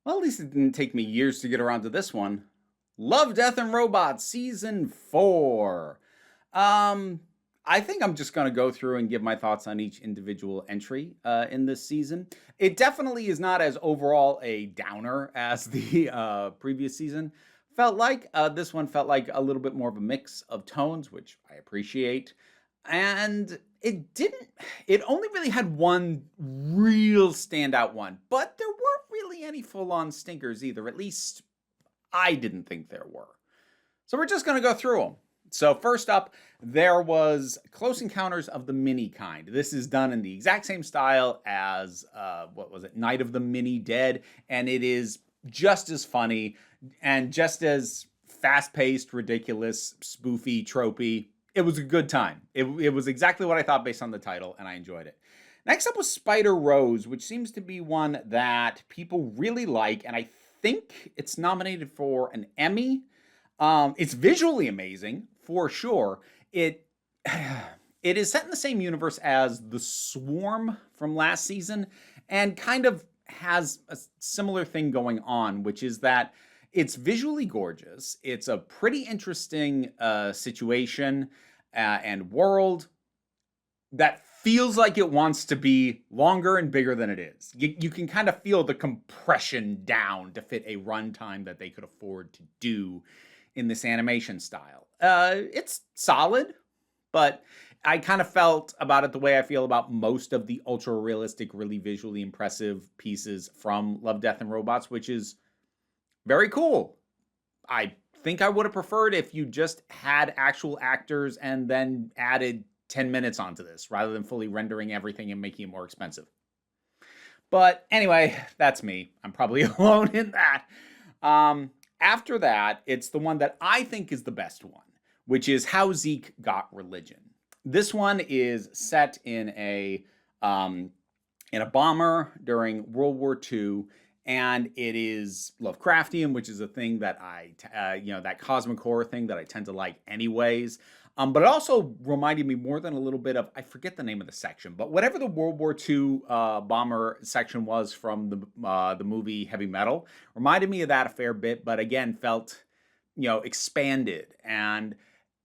Well, at least it didn't take me years to get around to this one. Love, Death, and Robots Season 4. Um, I think I'm just going to go through and give my thoughts on each individual entry in this season. It definitely is not as overall a downer as the previous season felt like. This one felt like a little bit more of a mix of tones, which I appreciate. And it only really had one real standout one, but there weren't really any full on stinkers either. At least I didn't think there were. So we're just going to go through them. So first up, there was Close Encounters of the Mini Kind. This is done in the exact same style as, what was it, Night of the Mini Dead, and it is just as funny and just as fast-paced, ridiculous, spoofy, tropey. It was a good time. It was exactly what I thought based on the title, and I enjoyed it. Next up was Spider Rose, which seems to be one that people really like, and I think it's nominated for an Emmy. It's visually amazing, for sure. It is set in the same universe as The Swarm from last season, and kind of has a similar thing going on, which is that it's visually gorgeous. It's a pretty interesting situation and world that feels like it wants to be longer and bigger than it is. You can kind of feel the compression down to fit a runtime that they could afford to do in this animation style. It's solid, but I kind of felt about it the way I feel about most of the ultra realistic, really visually impressive pieces from Love, Death, and Robots, which is very cool. I think I would have preferred if you just had actual actors and then added 10 minutes onto this rather than fully rendering everything and making it more expensive. But anyway, that's me. I'm probably alone in that. After that, it's the one that I think is the best one, which is How Zeke Got Religion. This one is set in a bomber during World War II, and it is Lovecraftian, which is a thing that that cosmic horror thing that I tend to like anyways. But it also reminded me more than a little bit of, I forget the name of the section, but whatever the World War II bomber section was from the movie Heavy Metal, reminded me of that a fair bit, but again, felt, expanded. And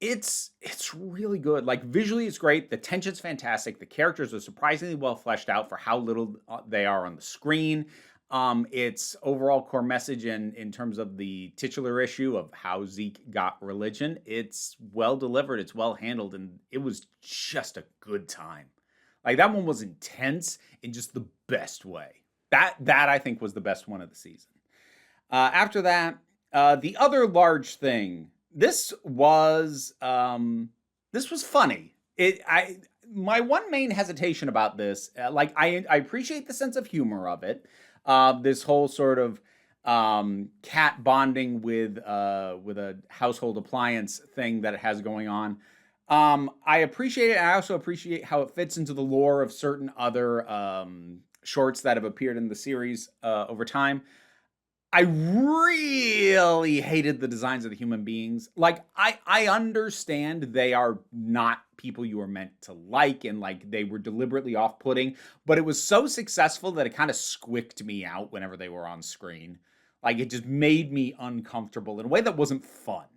it's really good. Like, visually, it's great. The tension's fantastic. The characters are surprisingly well fleshed out for how little they are on the screen. Its overall core message in terms of the titular issue of How Zeke Got Religion, it's well delivered, it's well handled, and it was just a good time. Like, that one was intense in just the best way. That I think was the best one of the season. After that, the other large thing. This was funny. My one main hesitation about this, I appreciate the sense of humor of it. This whole sort of cat bonding with a household appliance thing that it has going on. I appreciate it. I also appreciate how it fits into the lore of certain other shorts that have appeared in the series over time. I really hated the designs of the human beings. Like, I understand they are not people you are meant to like, and like they were deliberately off-putting, but it was so successful that it kind of squicked me out whenever they were on screen. Like, it just made me uncomfortable in a way that wasn't fun.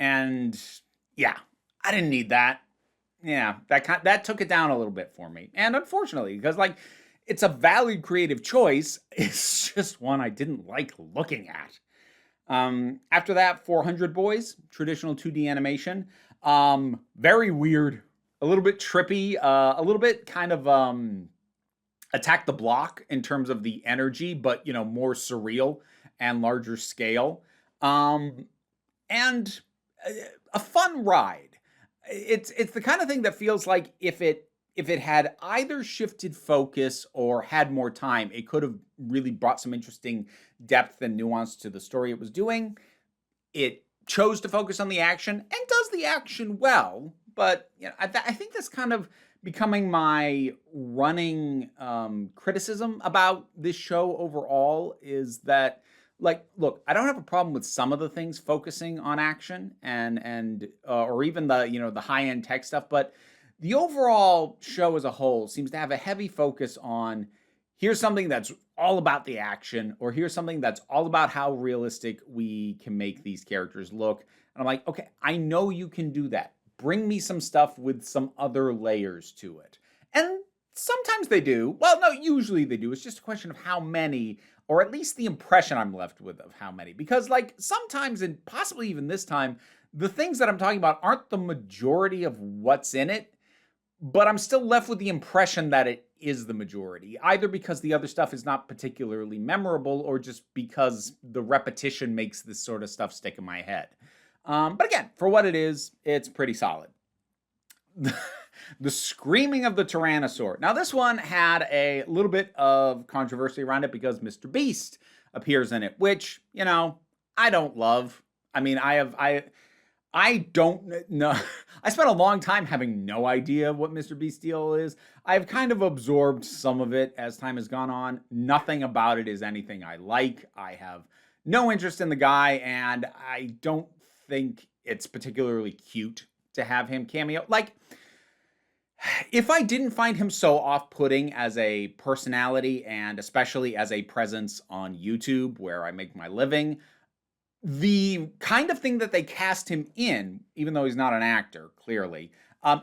And yeah, I didn't need that. Yeah, that took it down a little bit for me. And unfortunately, because like, it's a valid creative choice. It's just one I didn't like looking at. After that, 400 Boys, traditional 2D animation. Very weird, a little bit trippy, a little bit kind of Attack the Block in terms of the energy, but more surreal and larger scale. And a fun ride. It's the kind of thing that feels like if it had either shifted focus or had more time, it could have really brought some interesting depth and nuance to the story it was doing. It chose to focus on the action and does the action well, but I think that's kind of becoming my running criticism about this show overall, is that, like, look, I don't have a problem with some of the things focusing on action and or even the the high-end tech stuff, but the overall show as a whole seems to have a heavy focus on here's something that's all about the action, or here's something that's all about how realistic we can make these characters look. And I'm like, okay, I know you can do that. Bring me some stuff with some other layers to it. And sometimes they do. Well, no, usually they do. It's just a question of how many, or at least the impression I'm left with of how many. Because, like, sometimes, and possibly even this time, the things that I'm talking about aren't the majority of what's in it, but I'm still left with the impression that it is the majority, either because the other stuff is not particularly memorable or just because the repetition makes this sort of stuff stick in my head. But again, for what it is, it's pretty solid. The Screaming of the Tyrannosaur. Now, this one had a little bit of controversy around it because Mr. Beast appears in it, which, you know, I don't love. I mean, I don't know. I spent a long time having no idea what Mr. Beast's deal is. I've kind of absorbed some of it as time has gone on. Nothing about it is anything I like. I have no interest in the guy, and I don't think it's particularly cute to have him cameo. Like, if I didn't find him so off-putting as a personality, and especially as a presence on YouTube where I make my living, the kind of thing that they cast him in, even though he's not an actor, clearly,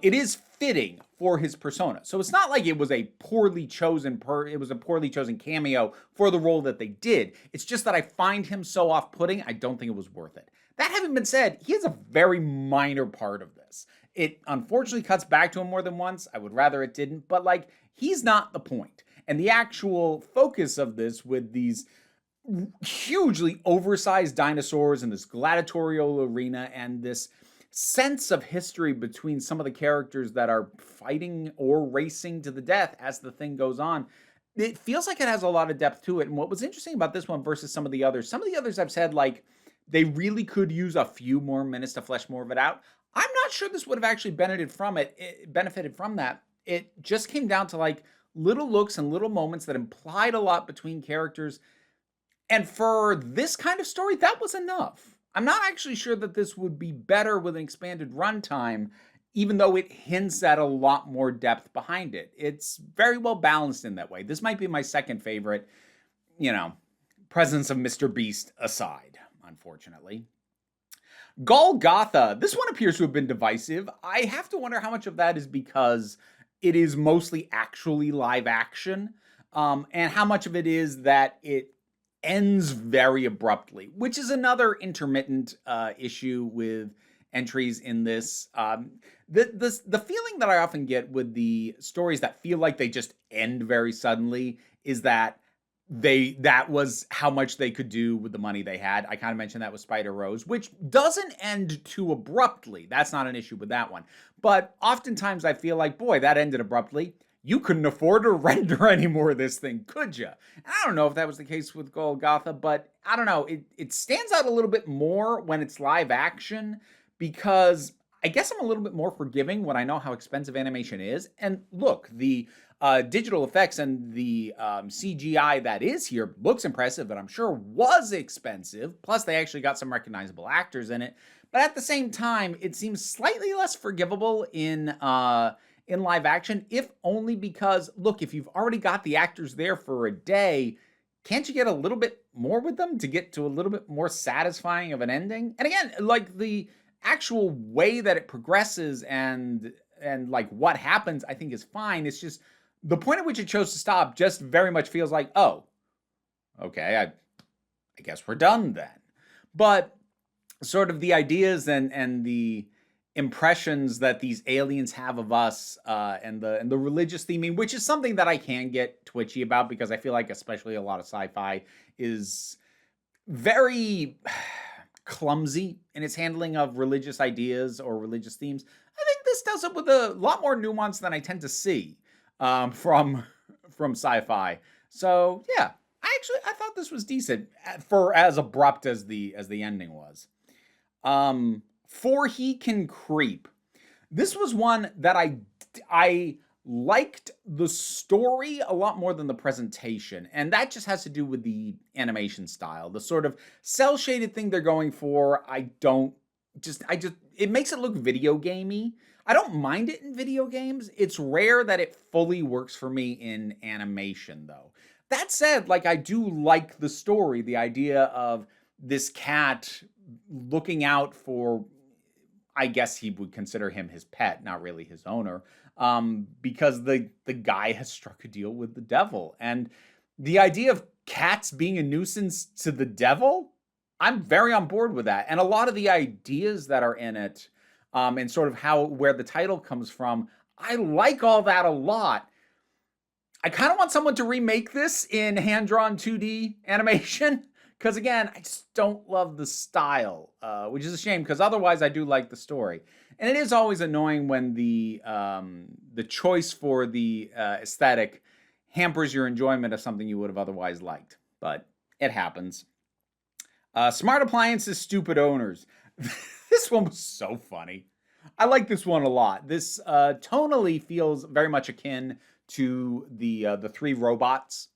it is fitting for his persona. So it's not like it was a poorly chosen cameo for the role that they did. It's just that I find him so off-putting, I don't think it was worth it. That having been said, he is a very minor part of this. It unfortunately cuts back to him more than once. I would rather it didn't, but like, he's not the point. And the actual focus of this with these hugely oversized dinosaurs in this gladiatorial arena and this sense of history between some of the characters that are fighting or racing to the death as the thing goes on, it feels like it has a lot of depth to it. And what was interesting about this one versus some of the others I've said, like, they really could use a few more minutes to flesh more of it out. I'm not sure this would have actually benefited from that. It just came down to like little looks and little moments that implied a lot between characters. And for this kind of story, that was enough. I'm not actually sure that this would be better with an expanded runtime, even though it hints at a lot more depth behind it. It's very well balanced in that way. This might be my second favorite, presence of Mr. Beast aside, unfortunately. Golgotha. This one appears to have been divisive. I have to wonder how much of that is because it is mostly actually live action, and how much of it is that it ends very abruptly, which is another intermittent issue with entries in this. The feeling that I often get with the stories that feel like they just end very suddenly is that that was how much they could do with the money they had. I kind of mentioned that with Spider Rose, which doesn't end too abruptly. That's not an issue with that one. But oftentimes I feel like, boy, that ended abruptly. You couldn't afford to render any more of this thing, could you? I don't know if that was the case with Golgotha, but I don't know. It stands out a little bit more when it's live action because I guess I'm a little bit more forgiving when I know how expensive animation is. And look, the digital effects and the CGI that is here looks impressive, but I'm sure was expensive. Plus, they actually got some recognizable actors in it. But at the same time, it seems slightly less forgivable in live action, if only because, look, if you've already got the actors there for a day, can't you get a little bit more with them to get to a little bit more satisfying of an ending? And again, like the actual way that it progresses and like what happens, I think is fine. It's just the point at which it chose to stop just very much feels like, oh, okay, I guess we're done then. But sort of the ideas and the impressions that these aliens have of us, and the religious theming, which is something that I can get twitchy about because I feel like especially a lot of sci-fi is very clumsy in its handling of religious ideas or religious themes. I think this does it with a lot more nuance than I tend to see from sci-fi. So yeah, I thought this was decent for as abrupt as the ending was. For He Can Creep. This was one that I liked the story a lot more than the presentation, and that just has to do with the animation style. The sort of cel-shaded thing they're going for, it makes it look video gamey. I don't mind it in video games. It's rare that it fully works for me in animation, though. That said, like, I do like the story, the idea of this cat looking out for, I guess he would consider him his pet, not really his owner, because the guy has struck a deal with the devil. And the idea of cats being a nuisance to the devil, I'm very on board with that. And a lot of the ideas that are in it, and sort of where the title comes from, I like all that a lot. I kind of want someone to remake this in hand-drawn 2D animation, because again, I just don't love the style, which is a shame, because otherwise I do like the story. And it is always annoying when the choice for the aesthetic hampers your enjoyment of something you would have otherwise liked, but it happens. Smart appliances, stupid owners. This one was so funny. I like this one a lot. This tonally feels very much akin to the Three Robots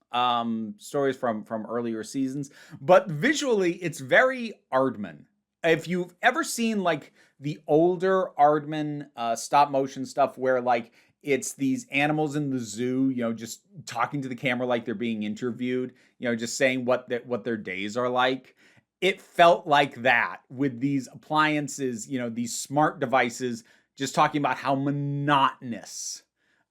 stories from earlier seasons, but visually it's very Aardman. If you've ever seen like the older Aardman stop motion stuff where like it's these animals in the zoo, you know, just talking to the camera like they're being interviewed, you know, just saying what their days are like. It felt like that with these appliances, you know, these smart devices, just talking about how monotonous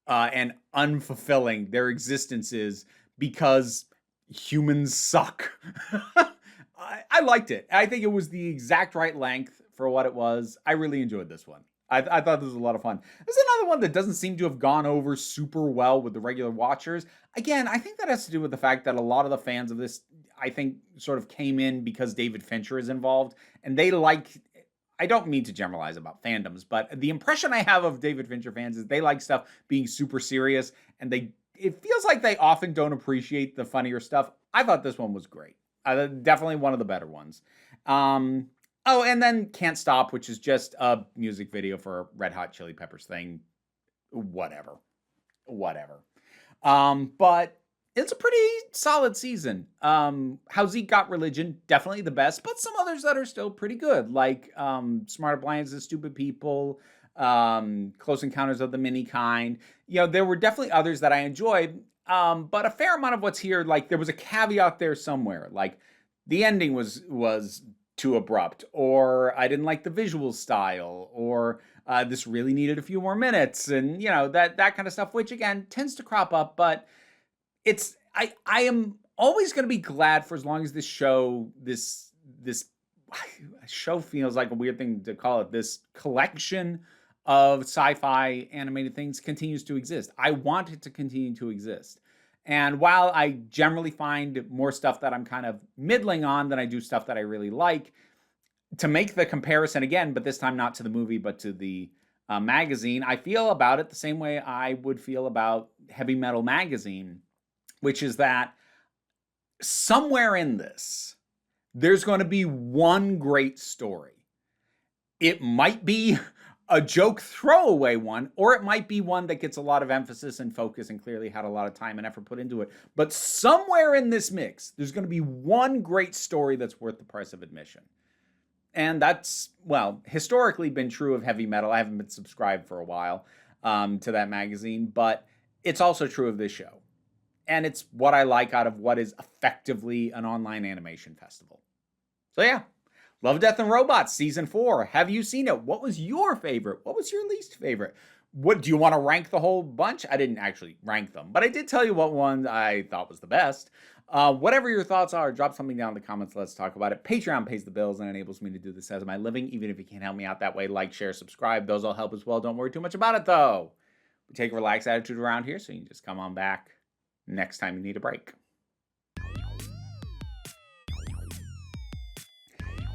and unfulfilling their existence is because humans suck. I liked it. I think it was the exact right length for what it was. I really enjoyed this one. I thought this was a lot of fun. There's another one that doesn't seem to have gone over super well with the regular watchers. Again, I think that has to do with the fact that a lot of the fans of this, I think, sort of came in because David Fincher is involved, and they like, I don't mean to generalize about fandoms, but the impression I have of David Fincher fans is they like stuff being super serious, and it feels like they often don't appreciate the funnier stuff. I thought this one was great. Definitely one of the better ones. Oh, and then Can't Stop, which is just a music video for a Red Hot Chili Peppers thing. Whatever. But it's a pretty solid season. How Zeke Got Religion, definitely the best, but some others that are still pretty good, like Smart Appliances, Stupid People, Close Encounters of the Mini Kind. You know, there were definitely others that I enjoyed, but a fair amount of what's here, like there was a caveat there somewhere, like the ending was too abrupt, or I didn't like the visual style, or this really needed a few more minutes, and you know, that kind of stuff, which again tends to crop up, but I am always going to be glad for as long as this show feels like a weird thing to call it, this collection of sci-fi animated things continues to exist. I want it to continue to exist. And while I generally find more stuff that I'm kind of middling on than I do stuff that I really like, to make the comparison again, but this time not to the movie, but to the magazine, I feel about it the same way I would feel about Heavy Metal Magazine, which is that somewhere in this, there's going to be one great story. It might be a joke throwaway one, or it might be one that gets a lot of emphasis and focus and clearly had a lot of time and effort put into it. But somewhere in this mix, there's going to be one great story that's worth the price of admission. And that's, well, historically been true of heavy metal. I haven't been subscribed for a while to that magazine, but it's also true of this show. And it's what I like out of what is effectively an online animation festival. So yeah, Love, Death, and Robots Season 4. Have you seen it? What was your favorite? What was your least favorite? What do you want to rank the whole bunch? I didn't actually rank them, but I did tell you what one I thought was the best. Whatever your thoughts are, drop something down in the comments. Let's talk about it. Patreon pays the bills and enables me to do this as my living. Even if you can't help me out that way, like, share, subscribe. Those all help as well. Don't worry too much about it, though. We take a relaxed attitude around here, so you can just come on back next time you need a break.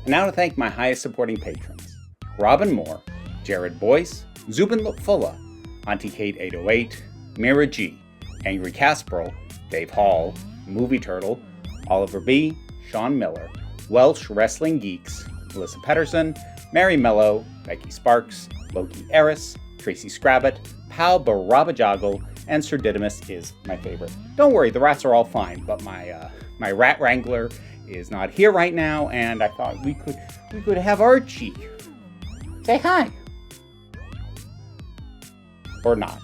And now to thank my highest supporting patrons: Robin Moore, Jared Boyce, Zubin Lutfula, Auntie Kate 808, Mira G, Angry Casperl, Dave Hall, Movie Turtle, Oliver B, Sean Miller, Welsh Wrestling Geeks, Melissa Pedersen, Mary Mello, Becky Sparks, Loki Eris, Tracy Scrabbit, Pal Barabajoggle, and Sir Didymus is my favorite. Don't worry, the rats are all fine, but my rat wrangler is not here right now, and I thought we could have Archie say hi. or not.